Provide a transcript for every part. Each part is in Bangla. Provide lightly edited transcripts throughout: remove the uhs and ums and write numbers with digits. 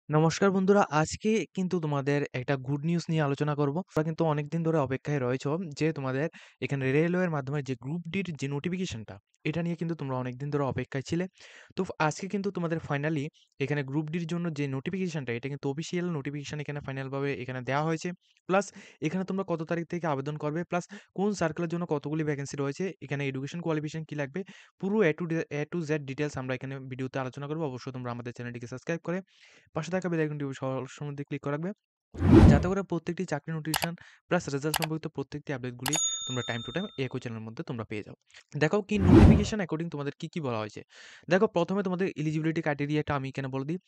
নমস্কার বন্ধুরা, আজকে কিন্তু তোমাদের একটা গুড নিউজ নিয়ে আলোচনা করব। তোমরা কিন্তু অনেকদিন ধরে অপেক্ষায় রয়েছো যে তোমাদের এখানে রেলওয়ের মাধ্যমে যে গ্রুপ ডির যে নোটিফিকেশনটা, এটা নিয়ে কিন্তু তোমরা অনেকদিন ধরে অপেক্ষায় ছিলে। তো আজকে কিন্তু তোমাদের ফাইনালি এখানে গ্রুপ ডির জন্য যে নোটিফিকেশনটা, এটা কিন্তু অফিসিয়াল নোটিফিকেশন এখানে ফাইনালভাবে এখানে দেওয়া হয়েছে। প্লাস এখানে তোমরা কত তারিখ থেকে আবেদন করবে, প্লাস কোন সার্কেলের জন্য কতগুলি ভ্যাকেন্সি রয়েছে, এখানে এডুকেশন কোয়ালিফিকেশন কী লাগবে, পুরো এ টু জেড ডিটেলস আমরা এখানে ভিডিওতে আলোচনা করবো। অবশ্যই তোমরা আমাদের চ্যানেলটিকে সাবস্ক্রাইব করে পাশে থাকা বেল আইকনটি সবসময় ক্লিক করে রাখবে, যাতে করে প্রত্যেকটি চাকরি নোটিফিকেশন প্লাস রেজাল্ট সম্পর্কিত প্রত্যেকটি আপডেটগুলি তোমরা টাইম টু টাইম একই চ্যানেলের মধ্যে তোমরা পেয়ে যাও। দেখো কি নোটিফিকেশন অ্যাকর্ডিং তোমাদের কি বলা হয়েছে। দেখো, প্রথমে তোমাদের এলিজিবিলিটি ক্রাইটেরিয়াটা আমি এখানে বলে দিই।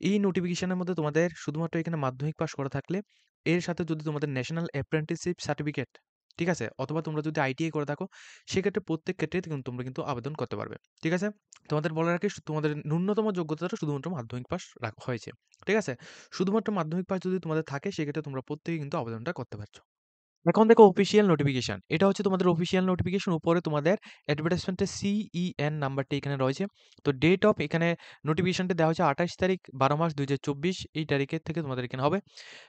এই নোটিফিকেশনের মধ্যে তোমাদের শুধুমাত্র এখানে মাধ্যমিক পাস করা থাকলে, এর সাথে যদি তোমাদের ন্যাশনাল অ্যাপ্রেন্টিসশিপ সার্টিফিকেট, ঠিক আছে, অথবা তোমরা যদি আইটিআই করে থাকো, সেক্ষেত্রে প্রত্যেক ক্ষেত্রে কিন্তু তোমরা কিন্তু আবেদন করতে পারবে। ঠিক আছে, তোমাদের বলে রাখি, তোমাদের ন্যূনতম যোগ্যতাটা শুধুমাত্র মাধ্যমিক পাস রাখা হয়েছে। ঠিক আছে, শুধুমাত্র মাধ্যমিক পাস যদি তোমাদের থাকে, সেক্ষেত্রে তোমরা প্রত্যেকে কিন্তু আবেদনটা করতে পারছো। এখন দেখো অফিসিয়াল নোটিফিকেশন, এটা হচ্ছে তোমাদের অফিসিয়াল নোটিফিকেশন। উপরে তোমাদের অ্যাডভার্টাইজমেন্টের সিইএন নাম্বারটি এখানে রয়েছে। তো ডেট অফ এখানে নোটিফিকেশনটা দেওয়া হচ্ছে 28 তারিখ 12 মাস 2024, এই তারিখের থেকে তোমাদের এখানে হবে।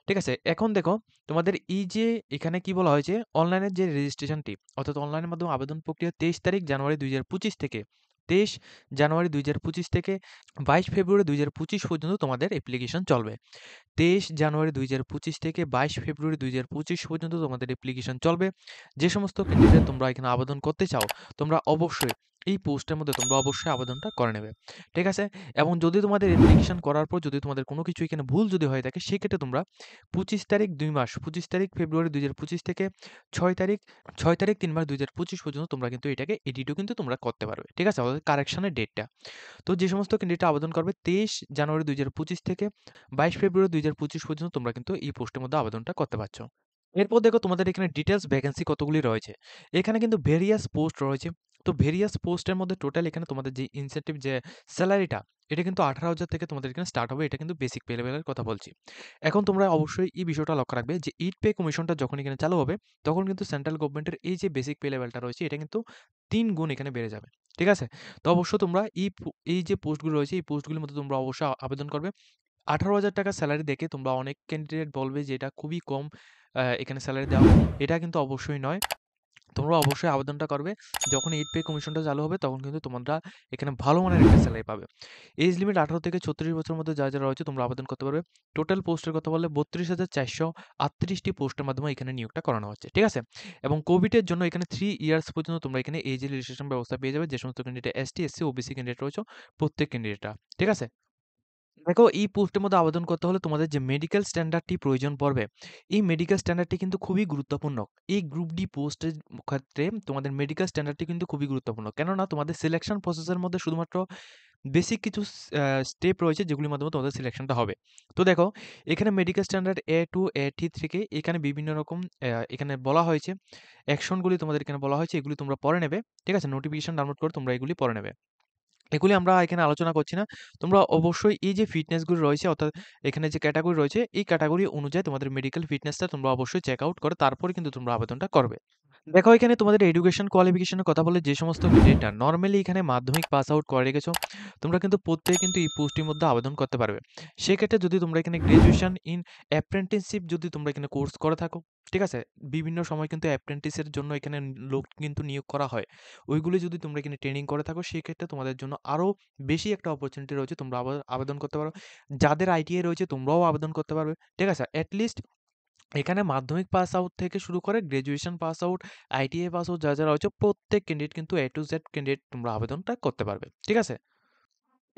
ঠিক আছে, এখন দেখো তোমাদের এই যে এখানে কি বলা হয়েছে, অনলাইনের যে রেজিস্ট্রেশনটি, অর্থাৎ অনলাইনের মাধ্যমে আবেদন প্রক্রিয়া 23 জানুয়ারি 2025 থেকে 23 জানুয়ারি 2025 থেকে 22 ফেব্রুয়ারি 2025 পর্যন্ত তোমাদের অ্যাপ্লিকেশন চলবে। 23 জানুয়ারি 2025 থেকে 22 ফেব্রুয়ারি 2025 পর্যন্ত তোমাদের অ্যাপ্লিকেশন চলবে। যে সমস্ত ক্যান্ডিডেট তোমরা এখানে আবেদন করতে চাও, তোমরা অবশ্যই এই পোস্টের মধ্যে তোমরা অবশ্যই আবেদনটা করে নেবে। ঠিক আছে, এবং যদি তোমাদের অ্যাপ্লিকেশন করার পর যদি তোমাদের কোনো কিছু এখানে ভুল যদি হয়ে থাকে, সেক্ষেত্রে তোমরা 25 তারিখ 2 মাস 25 তারিখ ফেব্রুয়ারি 2025 থেকে 6 তারিখ 6 তারিখ 3 মাস 2025 পর্যন্ত তোমরা কিন্তু এটাকে এডিটও কিন্তু তোমরা করতে পারবে। ঠিক আছে, অর্থাৎ কারেকশনের ডেটটা। তো যে সমস্ত ক্যান্ডিডেট আবেদন করবে 23 জানুয়ারি 2025 থেকে 22 ফেব্রুয়ারি 2025 পর্যন্ত তোমরা কিন্তু এই পোস্টের মধ্যে আবেদনটা করতে পারছো। এরপর দেখো তোমাদের এখানে ডিটেলস ভ্যাকেন্সি কতগুলি রয়েছে। এখানে কিন্তু ভেরিয়াস পোস্ট রয়েছে। তো ভেরিয়াস পোস্টের মধ্যে টোটাল এখানে তোমাদের যে ইনসেনটিভ যে স্যালারিটা, এটা কিন্তু 18,000 থেকে তোমাদের এখানে স্টার্ট হবে। এটা কিন্তু বেসিক পে লেভেলের কথা বলছি। এখন তোমরা অবশ্যই এই বিষয়টা লক্ষ্য রাখবে যে ইট পে কমিশনটা যখন এখানে চালু হবে, তখন কিন্তু সেন্ট্রাল গভর্নমেন্টের এই যে বেসিক পে লেভেলটা রয়েছে, এটা কিন্তু 3 গুণ এখানে বেড়ে যাবে। ঠিক আছে, তো অবশ্যই তোমরা এই যে পোস্টগুলো রয়েছে, এই পোস্টগুলির মধ্যে তোমরা অবশ্যই আবেদন করবে। 18,000 টাকা স্যালারি দেখে তোমরা অনেক ক্যান্ডিডেট বলবে যে এটা খুবই কম, এখানে স্যালারি দেওয়া হবে। এটা কিন্তু অবশ্যই নয়। তোমরা অবশ্যই আবেদনটা করবে। যখন এইট পে কমিশনটা চালু হবে, তখন কিন্তু তোমরা এখানে ভালো মানের একটা স্যালারি পাবে। এজ লিমিট 18 থেকে 36 বছরের মধ্যে যারা রয়েছে তোমরা আবেদন করতে পারবে। টোটাল পোস্টের কথা বললে 32,438টি পোস্টের মাধ্যমে এখানে নিয়োগটা করানো হচ্ছে। ঠিক আছে, এবং কোভিডের জন্য এখানে 3 ইয়ার্স পর্যন্ত তোমরা এখানে এজ রেজিস্ট্রেশন ব্যবস্থা পেয়ে যাবে। যে সমস্ত candidate ST, SC, OBC candidate রয়েছে, প্রত্যেক ক্যান্ডিডেটরা। ঠিক আছে, দেখো এই পোস্টের মধ্যে আবেদন করতে হলে তোমাদের যে মেডিকেল স্ট্যান্ডার্ডটি প্রয়োজন পড়বে, এই মেডিকেল স্ট্যান্ডার্ডটি কিন্তু খুবই গুরুত্বপূর্ণ। এই গ্রুপ ডি পোস্টের ক্ষেত্রে তোমাদের মেডিকেল স্ট্যান্ডার্ডটি কিন্তু খুবই গুরুত্বপূর্ণ। কেননা তোমাদের সিলেকশন প্রসেসের মধ্যে শুধুমাত্র বেসিক কিছু স্টেপ রয়েছে, যেগুলির মাধ্যমে তোমাদের সিলেকশনটা হবে। তো দেখো, এখানে মেডিকেল স্ট্যান্ডার্ড A2 A3 থেকে এখানে বিভিন্ন রকম এখানে বলা হয়েছে, অ্যাকশনগুলি তোমাদের এখানে বলা হয়েছে, এগুলি তোমরা পড়ে নেবে। ঠিক আছে, নোটিফিকেশন ডাউনলোড করে তোমরা এগুলি পড়ে নেবে। এগুলি আমরা এখানে আলোচনা করছি না। তোমরা অবশ্যই এই যে ফিটনেসগুলো রয়েছে, অর্থাৎ এখানে যে ক্যাটেগরি রয়েছে, এই ক্যাটেগরি অনুযায়ী তোমাদের মেডিকেল ফিটনেসটা তোমরা অবশ্যই চেক আউট করে তারপরে কিন্তু তোমরা আবেদনটা করবে। দেখো, এখানে তোমাদের এডুকেশন কোয়ালিফিকেশনের কথা বলে যে সমস্ত ক্যান্ডিডেটরা নরমালি এখানে মাধ্যমিক পাস আউট করে রেখেছো, তোমরা কিন্তু প্রত্যেকে কিন্তু এই পোস্টের মধ্যে আবেদন করতে পারবে। সেক্ষেত্রে যদি তোমরা এখানে গ্র্যাজুয়েশন ইন অ্যাপ্রেন্টিসশিপ যদি তোমরা এখানে কোর্স করে থাকো, ঠিক আছে, বিভিন্ন সময় কিন্তু অ্যাপ্রেন্টিসের জন্য এখানে লোক কিন্তু নিয়োগ করা হয়। ওইগুলি যদি তোমরা এখানে ট্রেনিং করে থাকো, সেক্ষেত্রে তোমাদের জন্য আরও বেশি একটা অপরচুনিটি রয়েছে, তোমরা আবেদন করতে পারো। যাদের আইটিআই রয়েছে, তোমরাও আবেদন করতে পারবে। ঠিক আছে, অ্যাটলিস্ট এখানে মাধ্যমিক পাস আউট থেকে শুরু করে graduation pass out, ITI pass out যারা রয়েছে, প্রত্যেক ক্যান্ডিডেট কিন্তু এ টু জেড ক্যান্ডিডেট তোমরা আবেদনটা করতে পারবে। ঠিক আছে,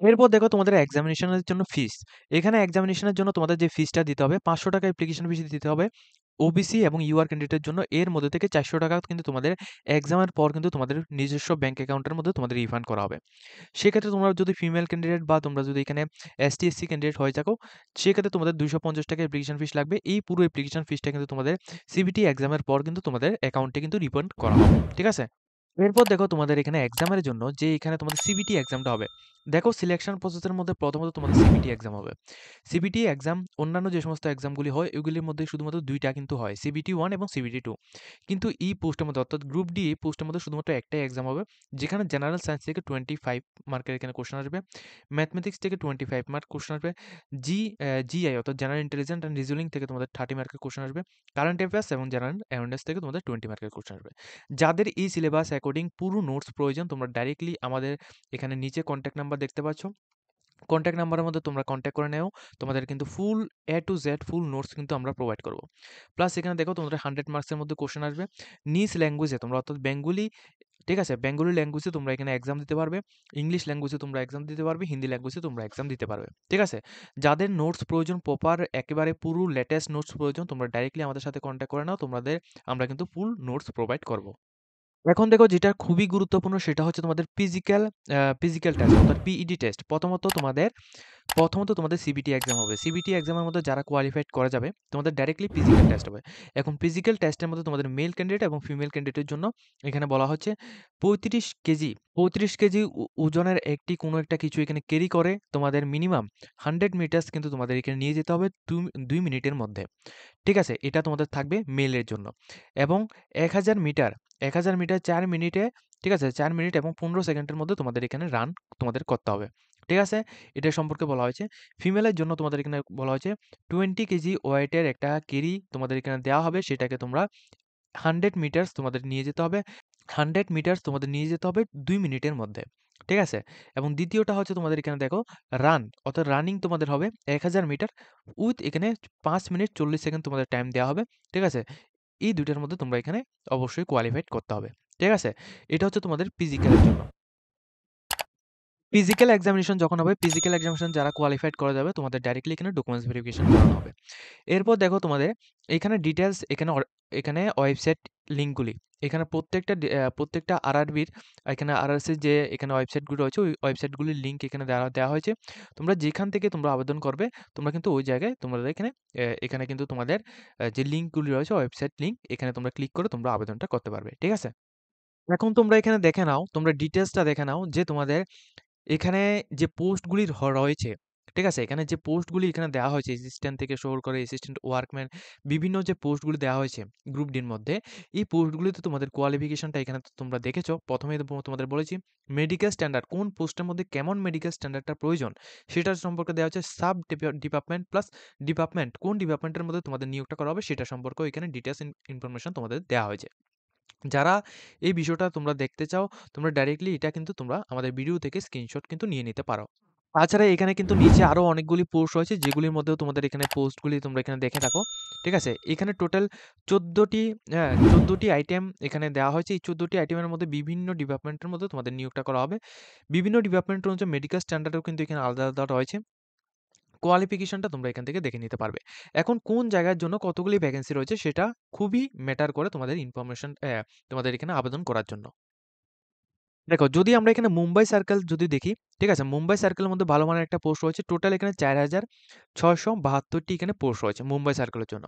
এরপর দেখো তোমাদের এক্সামিনেশনের জন্য ফিস। এখানে এক্সামিনেশনের জন্য তোমাদের যে ফিসটা দিতে হবে, 500 টাকা অ্যাপ্লিকেশন ফিস দিতে হবে। ওবিসি এবং ইউআর ক্যান্ডিডেটের জন্য এর মধ্যে থেকে 400 টাকা কিন্তু তোমাদের এক্সামের পর কিন্তু তোমাদের নিজস্ব ব্যাংক অ্যাকাউন্টের মধ্যে তোমাদের রিফান্ড করা হবে। সেক্ষেত্রে তোমরা যদি ফিমেল ক্যান্ডিডেট বা তোমরা যদি এখানে এসটি, এসসি ক্যান্ডিডেট হয়ে থাকো, সেক্ষেত্রে তোমাদের 250 টাকা অ্যাপ্লিকেশন ফিস লাগবে। এই পুরো অ্যাপ্লিকেশন ফিসটা কিন্তু তোমাদের সিবিটি এক্সামের পর কিন্তু তোমাদের অ্যাকাউন্টে কিন্তু রিফান্ড করা হবে। ঠিক আছে? এরপর দেখো তোমাদের এখানে এক্সামের জন্য যে এখানে তোমাদের সিবিটি এক্সামটা হবে। দেখো সিলেকশন প্রসেসের মধ্যে প্রথমত তোমাদের সিবিটি এক্সাম হবে। সিবিটি এক্সাম অন্যান্য যে সমস্ত এক্সামগুলি হয় এগুলির মধ্যে শুধুমাত্র ২ টা কিন্তু হয়। সিবিটি 1 এবং সিবিটি 2। কিন্তু এই পোস্টের মধ্যে অর্থাৎ গ্রুপ ডি এই পোস্টের মধ্যে শুধুমাত্র একটাই এক্সাম হবে। যেখানে জেনারেল সায়েন্স থেকে 25 মার্কের এখানে কোয়েশ্চেন আসবে। ম্যাথমেটিক্স থেকে 25 মার্ক কোয়েশ্চেন আসবে। জিআই অর্থাৎ জেনারেল ইন্টেলিজেন্স অ্যান্ড রিজনিং থেকে তোমাদের 30 মার্কের কোয়েশ্চেন আসবে। কারেন্ট অ্যাফেয়ার্স এবং জেনারেল অ্যাওয়ারনেস থেকে তোমাদের 20 মার্কের কোয়েশ্চেন আসবে। যাদের এই সিলেবাস অ্যাকর্ডিং পুরো নোটস প্রয়োজন তোমরা ডাইরেক্টলি আমাদের এখানে নিচে কন্ট্যাক্ট নাম্বার দেখতে পাচ্ছ। কন্ট্যাক্ট নাম্বারের মধ্যে তোমরা কন্ট্যাক্ট করে নেও। তোমাদের কিন্তু ফুল A to Z full notes কিন্তু আমরা প্রোভাইড করব। প্লাস এখানে দেখো তোমাদের 100 মার্কসের মধ্যে কোয়েশ্চেন আসবে। নিজ ল্যাঙ্গুয়েজে তোমরা অর্থাৎ বেঙ্গলি, ঠিক আছে? বেঙ্গলি ল্যাঙ্গুয়েজে তোমরা এখানে এক্সাম দিতে পারবে। ইংলিশ ল্যাঙ্গুয়েজে তোমরা এক্সাম দিতে পারবে। হিন্দি ল্যাঙ্গুয়েজে তোমরা এক্সাম দিতে পারবে। ঠিক আছে? যাদের নোটস প্রয়োজন প্রপার একেবারে পুরো লেটেস্ট নোটস প্রয়োজন তোমরা ডাইরেক্টলি আমাদের সাথে কন্ট্যাক্ট করে নাও। আমরা কিন্তু ফুল নোটস প্রোভাইড করব। এখন দেখো যেটা খুবই গুরুত্বপূর্ণ সেটা হচ্ছে তোমাদের ফিজিক্যাল টেস্ট অর্থাৎ পিইডি টেস্ট। প্রথমত তোমাদের সিবিটি এক্সাম হবে। সিবিটি এক্সামের মধ্যে যারা কোয়ালিফাইড করা যাবে তোমাদের ডাইরেক্টলি ফিজিক্যাল টেস্ট হবে। এখন ফিজিক্যাল টেস্টের মধ্যে তোমাদের মেল ক্যান্ডিডেট এবং ফিমেল ক্যান্ডিডেটের জন্য এখানে বলা হচ্ছে 35 কেজি ওজনের কোনো একটা কিছু এখানে ক্যারি করে তোমাদের মিনিমাম 100 মিটার্স কিন্তু তোমাদের এখানে নিয়ে যেতে হবে 2 মিনিটের মধ্যে। ঠিক আছে? এটা তোমাদের থাকবে মেলের জন্য। এবং ১০০০ মিটার ১০০০ মিটার ৪ মিনিটে, ঠিক আছে? ৪ মিনিট এবং ১৫ সেকেন্ডের মধ্যে তোমাদের এখানে রান তোমাদের করতে হবে। ঠিক আছে? এটা সম্পর্কে বলা হয়েছে। ফিমেলের জন্য তোমাদের এখানে বলা হয়েছে 20 কেজি ওয়েটের একটা ক্যারি তোমাদের এখানে দেওয়া হবে। সেটাকে তোমরা 100 মিটার্স তোমাদের নিয়ে যেতে হবে। 100 মিটার্স তোমাদের নিয়ে যেতে হবে ২ মিনিটের মধ্যে। ঠিক আছে? এবং দ্বিতীয়টা হচ্ছে তোমাদের এখানে দেখো অর্থাৎ রানিং তোমাদের হবে ১০০০ মিটার উইথ এখানে ৫ মিনিট ৪০ সেকেন্ড তোমাদের টাইম দেওয়া হবে। ঠিক আছে? এই ২ টার মধ্যে তোমরা এখানে অবশ্যই কোয়ালিফাইড করতে হবে। ঠিক আছে? এটা হচ্ছে তোমাদের ফিজিক্যালের জন্য। ফিজিক্যাল এক্সামিনেশন যখন হবে, ফিজিক্যাল এক্সামিনেশন যারা কোয়ালিফাইড করা যাবে তোমাদের ডাইরেক্টলি এখানে ডকুমেন্টস ভেরিফিকেশন করানো হবে। এরপর দেখো তোমাদের এখানে ডিটেইলস এখানে ওয়েবসাইট লিঙ্কগুলি এখানে প্রত্যেকটা আরআরবির এখানে আরআরসির যে এখানে ওয়েবসাইটগুলো রয়েছে ওই ওয়েবসাইটগুলির লিঙ্ক এখানে দেওয়া হয়েছে। তোমরা যেখান থেকে তোমরা আবেদন করবে তোমরা কিন্তু ওই জায়গায় তোমাদের এখানে কিন্তু তোমাদের যে লিঙ্কগুলি রয়েছে ওয়েবসাইট লিঙ্ক এখানে তোমরা ক্লিক করে তোমরা আবেদনটা করতে পারবে। ঠিক আছে? এখন তোমরা এখানে দেখে নাও, তোমরা ডিটেইলসটা দেখে নাও যে তোমাদের এখানে যে পোস্টগুলি রয়েছে, ঠিক আছে? এখানে যে পোস্টগুলি এখানে দেওয়া হয়েছে অ্যাসিস্ট্যান্ট থেকে শুরু করে অ্যাসিস্ট্যান্ট ওয়ার্কম্যান বিভিন্ন যে পোস্টগুলি দেওয়া হয়েছে গ্রুপ ডির মধ্যে, এই পোস্টগুলিতে তোমাদের কোয়ালিফিকেশনটা এখানে তো তোমরা দেখেছো। ১ম এই তোমাদের বলেছি মেডিকেল স্ট্যান্ডার্ড কোন পোস্টের মধ্যে কেমন মেডিকেল স্ট্যান্ডার্ডটা প্রয়োজন সেটার সম্পর্কে দেওয়া হচ্ছে সাব ডিপার্টমেন্ট প্লাস ডিপার্টমেন্ট কোন ডিপার্টমেন্টের মধ্যে তোমাদের নিয়োগটা করা হবে সেটা সম্পর্কেও এখানে ডিটেইলস ইনফরমেশন তোমাদের দেওয়া হয়েছে। যারা এই বিষয়টা তোমরা দেখতে চাও, তোমরা ডাইরেক্টলি এটা কিন্তু তোমরা আমাদের ভিডিও থেকে স্ক্রিনশট কিন্তু নিয়ে নিতে পারো। তাছাড়া এখানে কিন্তু নিচে আরো অনেকগুলি পোস্ট রয়েছে যেগুলির মধ্যেও তোমাদের এখানে পোস্টগুলি তোমরা এখানে দেখে থাকো। ঠিক আছে? এখানে টোটাল ১৪ টি ১৪ টি আইটেম এখানে দেওয়া হয়েছে। এই ১৪ টি আইটেমের মধ্যে বিভিন্ন ডিপার্টমেন্টের মধ্যে তোমাদের নিয়োগটা করা হবে। বিভিন্ন ডিপার্টমেন্ট অনুযায়ী মেডিকেল স্ট্যান্ডার্ডও কিন্তু এখানে আলাদা রয়েছে। কোয়ালিফিকেশনটা তোমরা এখান থেকে দেখে নিতে পারবে। এখন কোন জায়গার জন্য কতগুলি ভ্যাকেন্সি রয়েছে সেটা খুবই ম্যাটার করে তোমাদের তোমাদের এখানে আবেদন করার জন্য। দেখো যদি আমরা এখানে মুম্বাই সার্কেল যদি দেখি, ঠিক আছে? মুম্বাই সার্কেলের মধ্যে ভালো মানের একটা পোস্ট রয়েছে। টোটাল এখানে ৪,৬৭২ টি এখানে পোস্ট রয়েছে মুম্বাই সার্কেলের জন্য।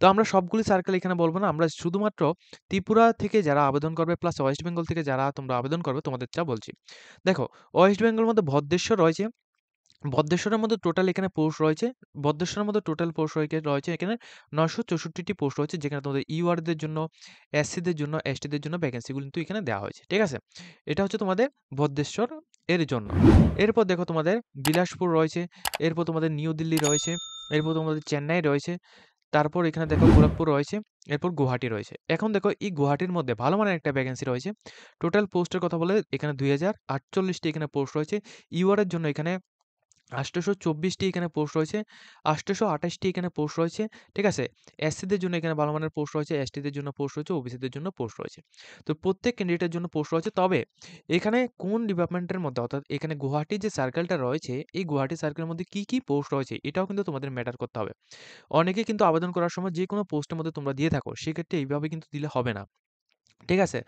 তো আমরা সবগুলি সার্কেল এখানে বলব না। আমরা শুধুমাত্র ত্রিপুরা থেকে যারা আবেদন করবে প্লাস ওয়েস্ট বেঙ্গল থেকে যারা তোমরা আবেদন করবে তোমাদেরটা বলছি। দেখো ওয়েস্ট বেঙ্গলের মধ্যে ভদ্রেশ্বর রয়েছে। ভদ্রেশ্বরের মধ্যে টোটাল এখানে পোস্ট রয়েছে। ভদ্রেশ্বরের মধ্যে টোটাল পোস্ট রয়েছে এখানে ৯৬৪ টি পোস্ট রয়েছে যেখানে তোমাদের ইউআরদের জন্য, এসসিদের জন্য, এসটিদের জন্য ভ্যাকেন্সিগুলো কিন্তু এখানে দেওয়া হয়েছে। ঠিক আছে? এটা হচ্ছে তোমাদের ভদ্রেশ্বর এর জন্য। এরপর দেখো তোমাদের বিলাসপুর রয়েছে, এরপর তোমাদের নিউ দিল্লি রয়েছে, এরপর তোমাদের চেন্নাই রয়েছে, তারপর এখানে দেখো গোরখপুর রয়েছে, এরপর গুয়াহাটি রয়েছে। এখন দেখো এই গুয়াহাটির মধ্যে ভালো মানের একটা ভ্যাকেন্সি রয়েছে। টোটাল পোস্টের কথা বলে এখানে ২,০৪৮ টি এখানে পোস্ট রয়েছে। ইউআর এর জন্য এখানে ৮২৪ টি এখানে পোস্ট রয়েছে, ৮২৮ টি এখানে পোস্ট রয়েছে। ঠিক আছে? এসসিদের জন্য এখানে ভালো মানের পোস্ট রয়েছে, এসটিদের জন্য পোস্ট রয়েছে, ওবিসিদের জন্য পোস্ট রয়েছে। তো প্রত্যেক ক্যান্ডিডেটের জন্য পোস্ট রয়েছে। তবে এখানে কোন ডিপার্টমেন্টের মধ্যে অর্থাৎ এখানে গুয়াহাটির যে সার্কেলটা রয়েছে, এই গুয়াহাটি সার্কেলের মধ্যে কি পোস্ট রয়েছে এটাও কিন্তু তোমাদের ম্যাটার করতে হবে। অনেকে কিন্তু আবেদন করার সময় যেকোনো পোস্টের মধ্যে তোমরা দিয়ে থাকো। সেক্ষেত্রে এইভাবে কিন্তু দিলে হবে না। ঠিক আছে?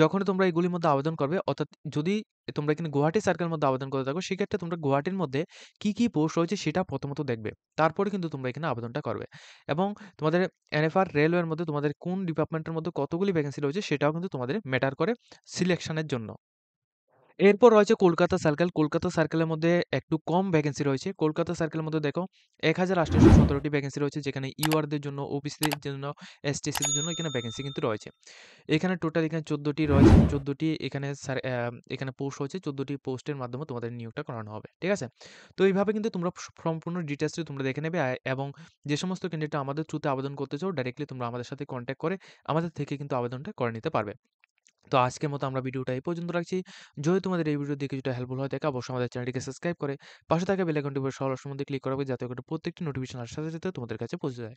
যখনই তোমরা এগুলির মধ্যে আবেদন করবে অর্থাৎ যদি তোমরা এখানে গুয়াহাটি সার্কেলের মধ্যে আবেদন করে থাকো, সেক্ষেত্রে তোমরা গুয়াহাটির মধ্যে কি পোস্ট রয়েছে সেটা প্রথমত দেখবে। তারপরে কিন্তু তোমরা এখানে আবেদনটা করবে। এবং তোমাদের এনএফআর রেলওয়ের মধ্যে তোমাদের কোন ডিপার্টমেন্টের মধ্যে কতগুলি ভ্যাকেন্সি রয়েছে সেটাও কিন্তু তোমাদের ম্যাটার করে সিলেকশনের জন্য। এরপর রয়েছে কলকাতা সার্কেল। কলকাতা সার্কেলের মধ্যে একটু কম ভ্যাকেন্সি রয়েছে। কলকাতা সার্কেলের মধ্যে দেখো ১,৮১৭টি ভ্যাকেন্সি রয়েছে, যেখানে ইউআরদের জন্য, ওবিসিদের জন্য, এসটিসিদের জন্য এখানে ভ্যাকেন্সি কিন্তু রয়েছে। এখানে টোটাল এখানে ১৪ টি রয়েছে। ১৪ টি এখানে এখানে পোস্ট হয়েছে। ১৪ টি পোস্টের মাধ্যমে তোমাদের নিয়োগটা করানো হবে। ঠিক আছে? তো এইভাবে কিন্তু তোমরা সম্পূর্ণ ডিটেইলসটি তোমরা দেখে নেবে। এবং যে সমস্ত ক্যান্ডিডেট আমাদের থ্রুতে আবেদন করতে চাও, ডাইরেক্টলি তোমরা আমাদের সাথে কনট্যাক্ট করে আমাদের থেকে কিন্তু আবেদনটা করে নিতে পারবে। তো আজকের মতো আমরা ভিডিওটা এই পর্যন্ত রাখছি। যদি তোমাদের এই ভিডিও দেখে কিছুটা হেল্পফুল হয়ে থাকে, অবশ্যই আমাদের চ্যানেলটিকে সাবস্ক্রাইব করে পাশে থাকা বেল আইকনটি উপর সকল অপশন মধ্যে ক্লিক করাবে, যাতে করে প্রত্যেকটি নোটিফিকেশন আসার সাথে সাথে তোমাদের কাছে পৌঁছে যায়।